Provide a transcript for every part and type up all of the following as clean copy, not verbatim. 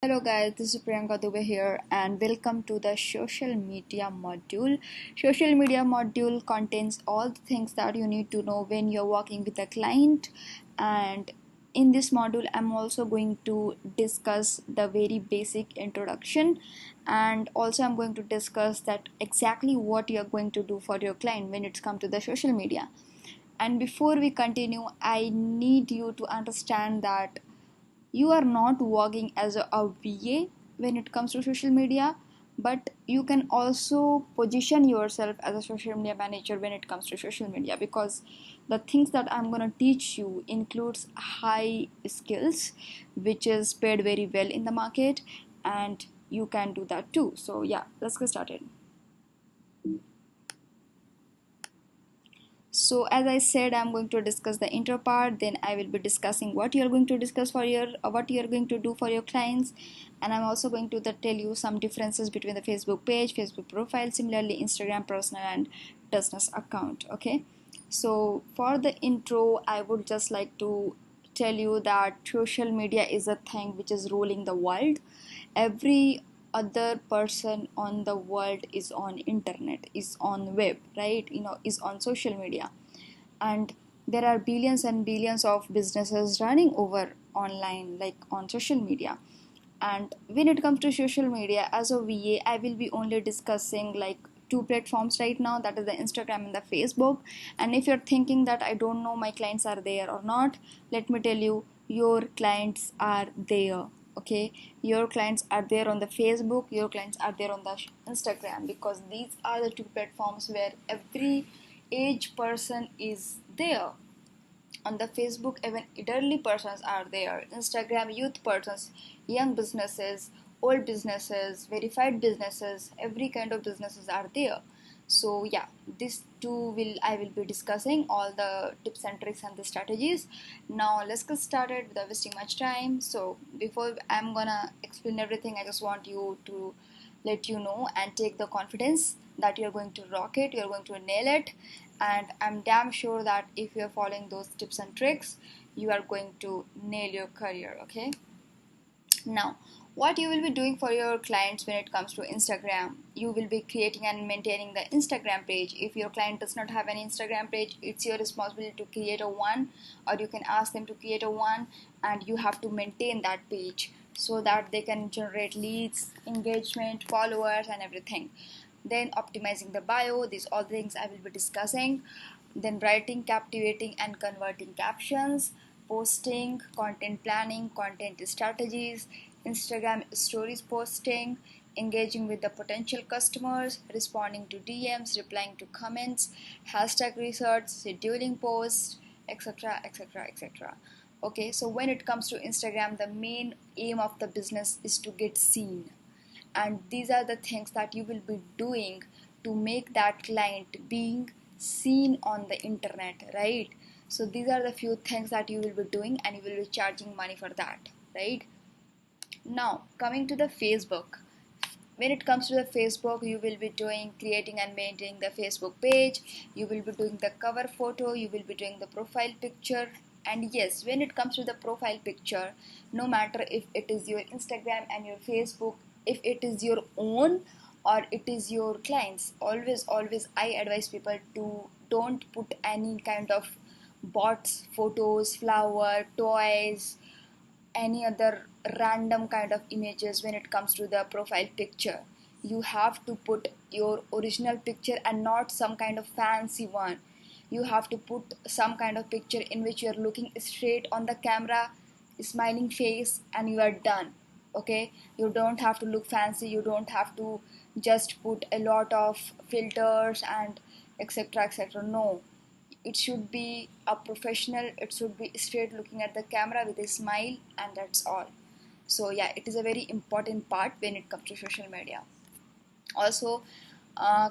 Hello guys, this is Priyanka Dubey here and welcome to the social media module. Social media module contains all the things that you need to know when you're working with a client, and in this module I'm also going to discuss the very basic introduction, and also I'm going to discuss that exactly what you're going to do for your client when it's come to the social media. And before we continue, I need you to understand that you are not working as a VA when it comes to social media, but you can also position yourself as a social media manager when it comes to social media, because the things that I'm going to teach you includes high skills which is paid very well in the market, and you can do that too. So yeah, let's get started. So as I said, I'm going to discuss the intro part, then I will be discussing what you're going to discuss for your what you're going to do for your clients, and I'm also going to tell you some differences between the Facebook page, Facebook profile, similarly Instagram personal and business account. Okay, so for the intro I would just like to tell you that social media is a thing which is ruling the world. Every other person on the world is on internet, is on web, right? Is on social media, and there are billions and billions of businesses running over online, like on social media. And when it comes to social media, as a VA I will be only discussing like two platforms right now, that is the Instagram and the Facebook. And if you're thinking that I don't know my clients are there or not, let me tell you, your clients are there. Okay, your clients are there on the Facebook, your clients are there on the Instagram, because these are the two platforms where every age person is there. On the Facebook, even elderly persons are there. Instagram, youth persons, young businesses, old businesses, verified businesses, every kind of businesses are there. So yeah, this too will I will be discussing all the tips and tricks and the strategies. Now let's get started without wasting much time. So before I'm gonna explain everything, I just want you to let you know and take the confidence that you're going to rock it, you're going to nail it. And I'm damn sure that if you're following those tips and tricks, you are going to nail your career. Okay, now what you will be doing for your clients when it comes to Instagram, you will be creating and maintaining the Instagram page. If your client does not have an Instagram page, it's your responsibility to create a one, or you can ask them to create a one, and you have to maintain that page so that they can generate leads, engagement, followers and everything. Then optimizing the bio, these all things I will be discussing. Then writing captivating and converting captions, posting, content planning, content strategies, Instagram stories posting, engaging with the potential customers, responding to DMs, replying to comments, hashtag research, scheduling posts, etc., etc., etc. Okay, so when it comes to Instagram, the main aim of the business is to get seen, and these are the things that you will be doing to make that client being seen on the internet, right? So these are the few things that you will be doing, and you will be charging money for that, right? Now coming to the Facebook, when it comes to the Facebook, you will be doing creating and maintaining the Facebook page, you will be doing the cover photo, you will be doing the profile picture. And yes, when it comes to the profile picture, no matter if it is your Instagram and your Facebook, if it is your own or it is your clients, always I advise people to don't put any kind of bots, photos, flower, toys, any other random kind of images when it comes to the profile picture. You have to put your original picture and not some kind of fancy one. You have to put some kind of picture in which you are looking straight on the camera, smiling face, and you are done. Okay, you don't have to look fancy, you don't have to just put a lot of filters and etc etc. No, it should be a professional, it should be straight looking at the camera with a smile, and that's all. So yeah, it is a very important part when it comes to social media. Also,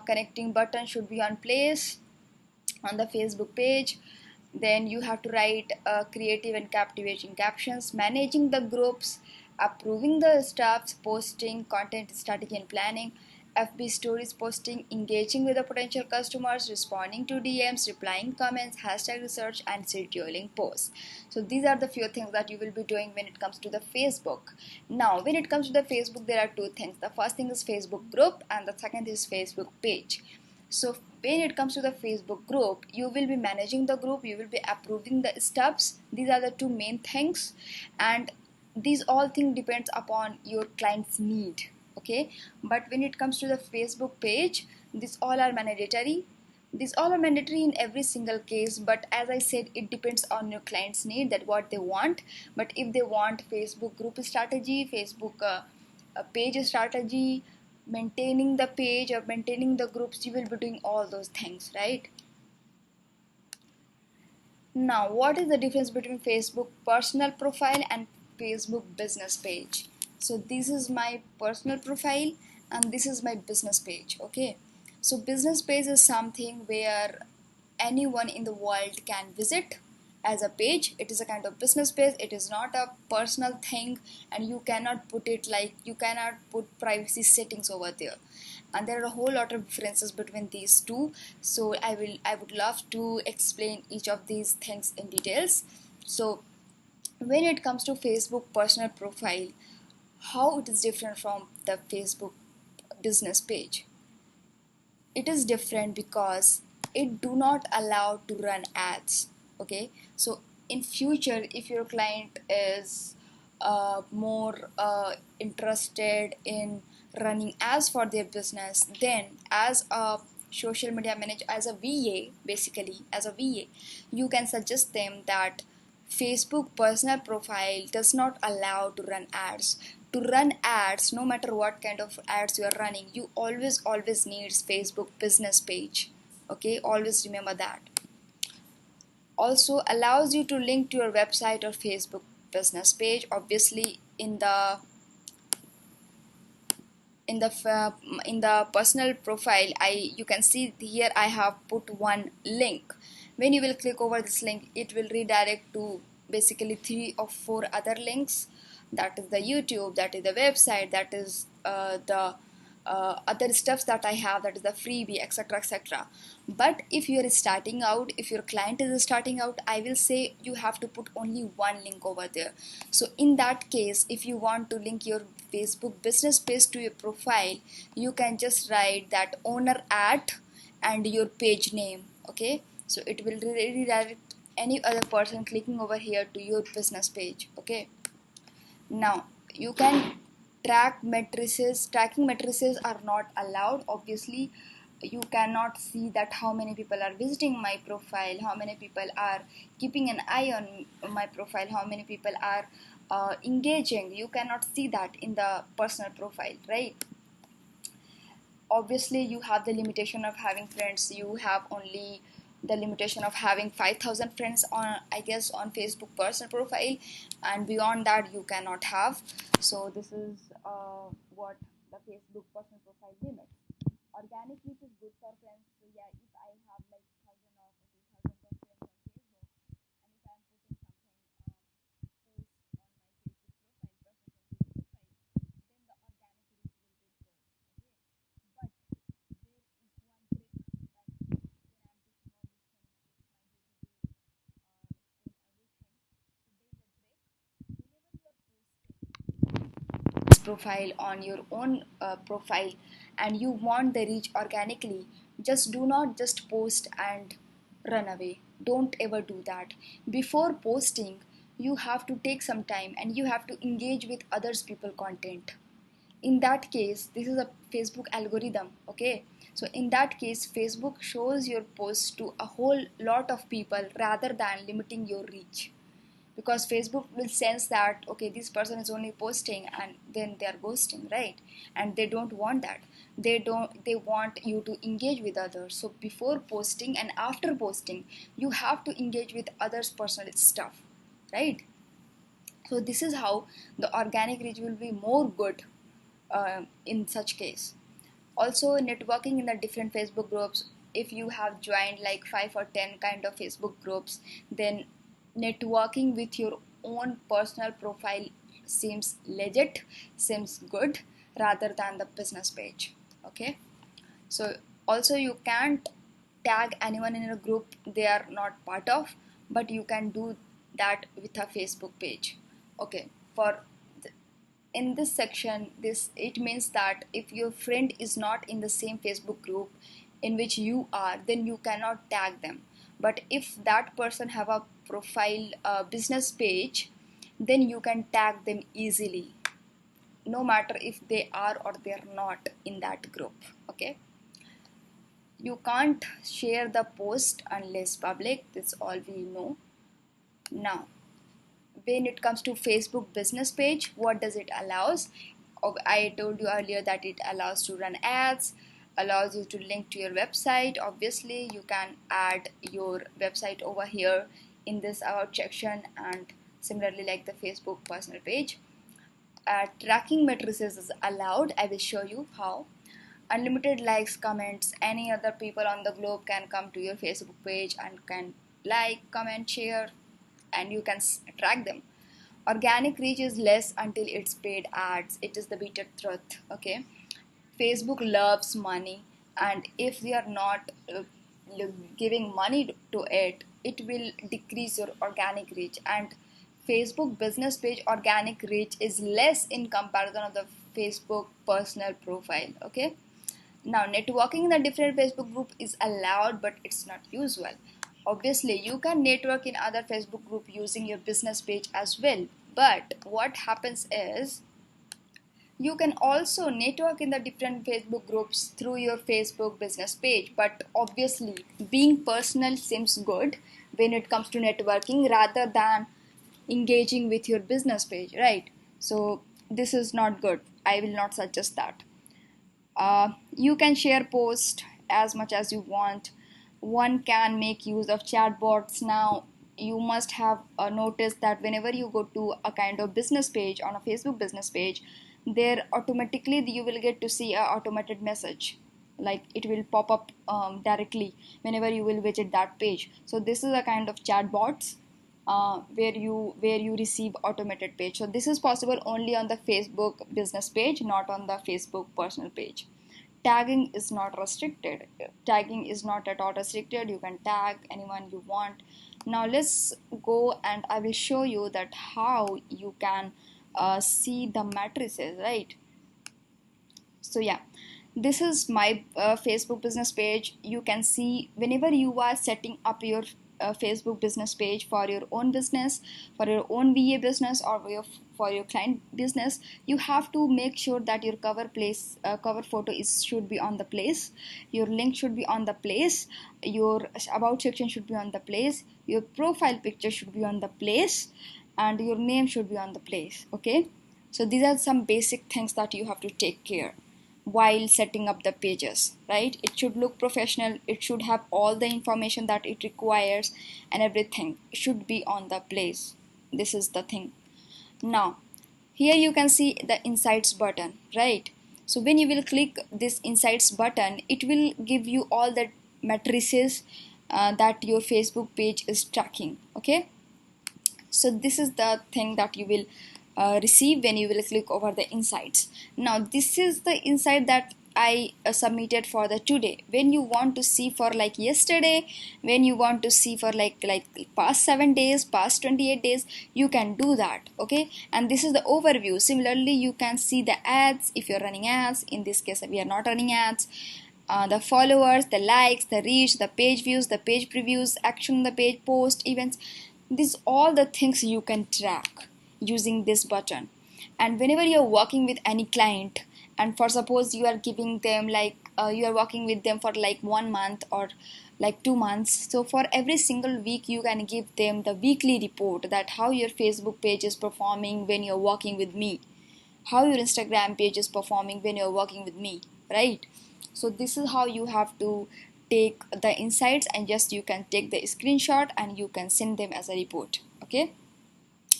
connecting button should be on place on the Facebook page. Then you have to write creative and captivating captions, managing the groups, approving the stuffs, posting, content strategy and planning, FB stories posting, engaging with the potential customers, responding to DMs, replying comments, hashtag research, and scheduling posts. So these are the few things that you will be doing when it comes to the Facebook. Now, when it comes to the Facebook, there are two things. The first thing is Facebook group, and the second is Facebook page. So when it comes to the Facebook group, you will be managing the group, you will be approving the steps. These are the two main things, and these all things depends upon your client's need. Okay, but when it comes to the Facebook page, these all are mandatory. These all are mandatory in every single case, but as I said, it depends on your client's need, that what they want. But if they want Facebook group strategy, Facebook page strategy, maintaining the page or maintaining the groups, you will be doing all those things, right? Now, what is the difference between Facebook personal profile and Facebook business page? So this is my personal profile and this is my business page. Okay, so business page is something where anyone in the world can visit as a page. It is a kind of business page, it is not a personal thing, and you cannot put it like, you cannot put privacy settings over there, and there are a whole lot of differences between these two. So I would love to explain each of these things in details. So when it comes to Facebook personal profile, how it is different from the Facebook business page? It is different because it do not allow to run ads. Okay, so in future, if your client is more interested in running ads for their business, then as a social media manager, as a VA, basically as a VA, you can suggest them that Facebook personal profile does not allow to run ads. To run ads, no matter what kind of ads you are running, you always needs Facebook business page. Okay, always remember that. Also allows you to link to your website or Facebook business page. Obviously, in the in the personal profile, you can see here I have put one link. When you will click over this link, it will redirect to basically 3 or 4 other links. That is the YouTube, that is the website, that is the other stuffs that I have, that is the freebie, etc, etc. But if you are starting out, if your client is starting out, I will say you have to put only one link over there. So in that case, if you want to link your Facebook business page to your profile, you can just write that owner at and your page name. Okay, so it will redirect any other person clicking over here to your business page. Okay, now you can track matrices. Tracking matrices are not allowed. Obviously, you cannot see that how many people are visiting my profile, how many people are keeping an eye on my profile, how many people are engaging. You cannot see that in the personal profile, right? Obviously, you have the limitation of having friends. You have only the limitation of having 5,000 friends on, I guess, on Facebook personal profile, and beyond that you cannot have. So this is what the Facebook personal profile limits. Organic reach is good for friends. So yeah, if I have like 1,000 or 2,000 of friends on Facebook, and if I'm putting something post on my Facebook profile, personal Facebook profile, then the organic reach will be good. Okay, but there is one trick that when I'm teaching all these things, it's my duty to explain everything. So there's a trick. Whenever you are posting profile on your own profile and you want the reach organically, just do not just post and run away. Don't ever do that. Before posting, you have to take some time and you have to engage with others people content. In that case, this is a Facebook algorithm. Okay, so in that case, Facebook shows your posts to a whole lot of people rather than limiting your reach, because Facebook will sense that okay, this person is only posting and then they are ghosting, right? And they don't want that. They want you to engage with others. So before posting and after posting, you have to engage with others personal stuff, right? So this is how the organic reach will be more good in such case. Also, networking in the different Facebook groups. If you have joined like 5 or 10 kind of Facebook groups, then networking with your own personal profile seems legit, seems good rather than the business page. Okay, so also you can't tag anyone in a group they are not part of, but you can do that with a Facebook page. Okay, for in this section, this it means that if your friend is not in the same Facebook group in which you are, then you cannot tag them. But if that person have a profile business page, then you can tag them easily, no matter if they are or they are not in that group. Okay, you can't share the post unless public, that's all we know. Now when it comes to Facebook business page, what does it allows? I told you earlier that it allows to run ads, allows you to link to your website. Obviously you can add your website over here in this about section, and similarly like the Facebook personal page. Tracking matrices is allowed. I will show you how. Unlimited likes, comments, any other people on the globe can come to your Facebook page and can like, comment, share, and you can track them. Organic reach is less until it's paid ads. It is the bitter truth. Okay, Facebook loves money, and if we are not giving money to it, it will decrease your organic reach. And Facebook business page organic reach is less in comparison of the Facebook personal profile. Okay, now networking in the different Facebook group is allowed, but it's not usual. Obviously you can network in other Facebook group using your business page as well, but what happens is you can also network in the different Facebook groups through your Facebook business page. But obviously being personal seems good when it comes to networking rather than engaging with your business page, right? So this is not good. I will not suggest that. You can share posts as much as you want. One can make use of chatbots. Now you must have noticed that whenever you go to a kind of business page on a Facebook business page, there automatically you will get to see a automated message, like it will pop up directly whenever you will visit that page. So this is a kind of chatbots where you receive automated page. So this is possible only on the Facebook business page, not on the Facebook personal page. Tagging is not restricted. Tagging is not at all restricted. You can tag anyone you want. Now let's go and I will show you that how you can see the matrices, right? So yeah, this is my Facebook business page. You can see whenever you are setting up your Facebook business page for your own business, for your own VA business, or for your client business, you have to make sure that your cover photo should be on the place, your link should be on the place, your about section should be on the place, your profile picture should be on the place, and your name should be on the place. Okay, so these are some basic things that you have to take care while setting up the pages, right? It should look professional, it should have all the information that it requires, and everything should be on the place. This is the thing. Now here you can see the insights button, right? So when you will click this insights button, it will give you all the matrices that your Facebook page is tracking. Okay, so this is the thing that you will receive when you will click over the insights. Now this is the insight that I submitted for the today. When you want to see for like yesterday, when you want to see for like past 7 days, past 28 days, you can do that. Okay, and this is the overview. Similarly you can see the ads if you're running ads. In this case we are not running ads. The followers, the likes, the reach, the page views, the page previews, action on the page, post, events. These all the things you can track using this button. And whenever you're working with any client, and for suppose you are giving them you are working with them for like 1 month or like 2 months, so for every single week you can give them the weekly report that how your Facebook page is performing when you're working with me, how your Instagram page is performing when you're working with me, right? So this is how you have to take the insights, and just you can take the screenshot and you can send them as a report. Okay,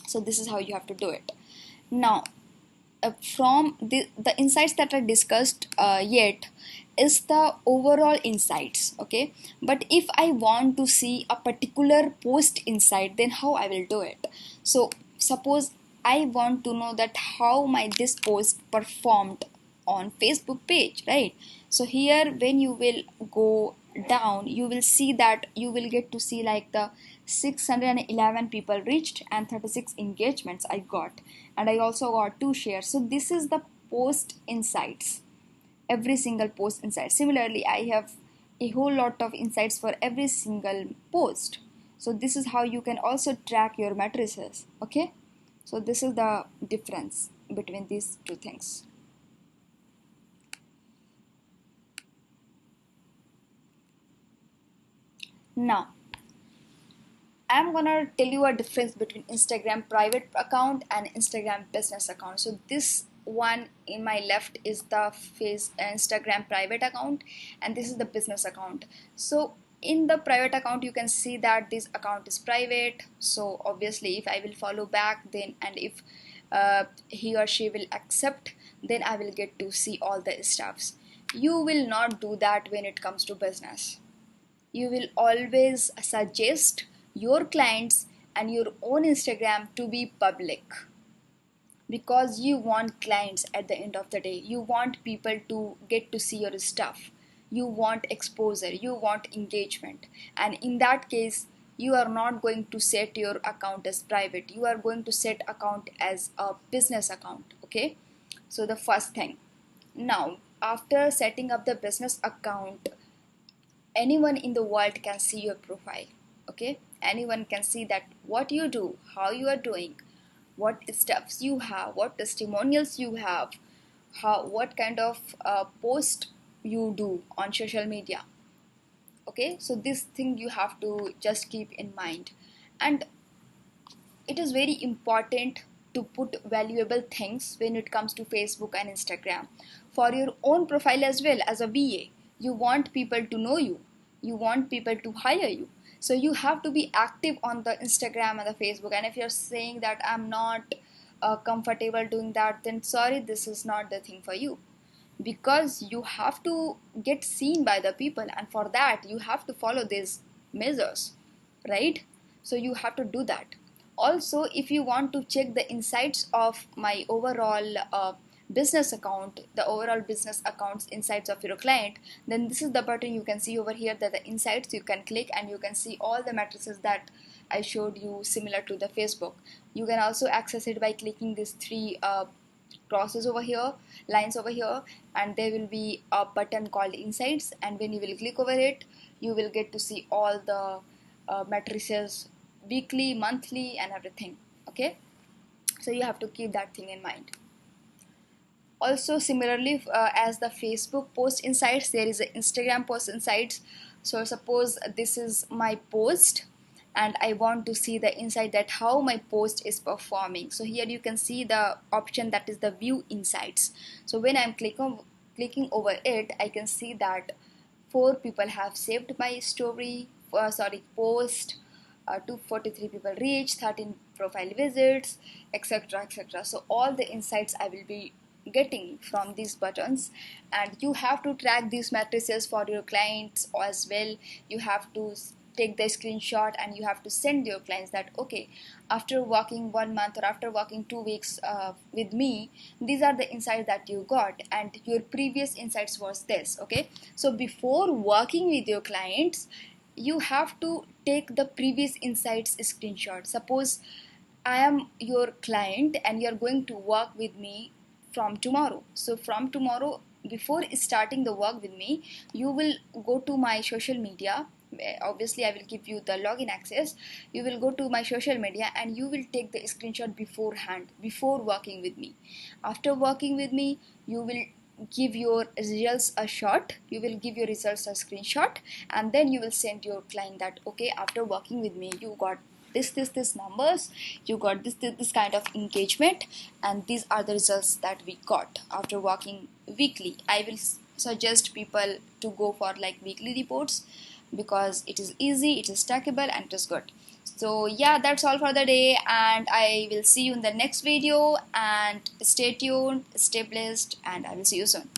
so this is how you have to do it. Now from the insights that are discussed yet is the overall insights. Okay, but if I want to see a particular post insight, then how I will do it? So suppose I want to know that how my this post performed on Facebook page, right? So here when you will go down, you will see that you will get to see like the 611 people reached and 36 engagements I got, and I also got 2 shares. So this is the post insights, every single post insight. Similarly, I have a whole lot of insights for every single post. So this is how you can also track your matrices. Okay, so this is the difference between these two things. Now I'm gonna tell you a difference between Instagram private account and Instagram business account. So this one in my left is the Instagram private account, and this is the business account. So in the private account you can see that this account is private. So obviously if I will follow back, then and if he or she will accept, then I will get to see all the stuffs. You will not do that when it comes to business. You will always suggest your clients and your own Instagram to be public, because you want clients at the end of the day. You want people to get to see your stuff. You want exposure, you want engagement. And in that case, you are not going to set your account as private. You are going to set account as a business account. Okay? So the first thing. Now, after setting up the business account, anyone in the world can see your profile. Okay, anyone can see that what you do, how you are doing, what stuffs you have, what testimonials you have, how what kind of post you do on social media. Okay, so this thing you have to just keep in mind. And it is very important to put valuable things when it comes to Facebook and Instagram for your own profile as well. As a VA, you want people to know you, you want people to hire you, so you have to be active on the Instagram and the Facebook. And if you're saying that I'm not comfortable doing that, then sorry, this is not the thing for you, because you have to get seen by the people, and for that you have to follow these measures, right? So you have to do that. Also, if you want to check the insights of my overall business account, the overall business accounts insights of your client, then this is the button you can see over here, that the insights. You can click and you can see all the matrices that I showed you, similar to the Facebook. You can also access it by clicking these 3 crosses over here, lines over here, and there will be a button called insights, and when you will click over it, you will get to see all the matrices, weekly, monthly, and everything. Okay, so you have to keep that thing in mind. Also, similarly, as the Facebook post insights, there is an Instagram post insights. So suppose this is my post and I want to see the insight, that how my post is performing. So here you can see the option that is the view insights. So when I'm clicking over it, I can see that 4 people have saved my story, post, 243 people reached, 13 profile visits, etc, etc. So all the insights I will be getting from these buttons, and you have to track these matrices for your clients as well. You have to take the screenshot and you have to send your clients that, okay, after working 1 month or after working 2 weeks with me, these are the insights that you got, and your previous insights was this. Okay, so before working with your clients, you have to take the previous insights screenshot. Suppose I am your client and you are going to work with me from tomorrow. So from tomorrow, before starting the work with me, you will go to my social media. Obviously I will give you the login access. You will go to my social media and you will take the screenshot beforehand, before working with me. After working with me, you will give your results a shot, you will give your results a screenshot, and then you will send your client that, okay, after working with me, you got this numbers, you got this kind of engagement, and these are the results that we got after working weekly. I will suggest people to go for like weekly reports, because it is easy, it is trackable, and it is good. So yeah, that's all for the day, and I will see you in the next video, and stay tuned, stay blessed, and I will see you soon.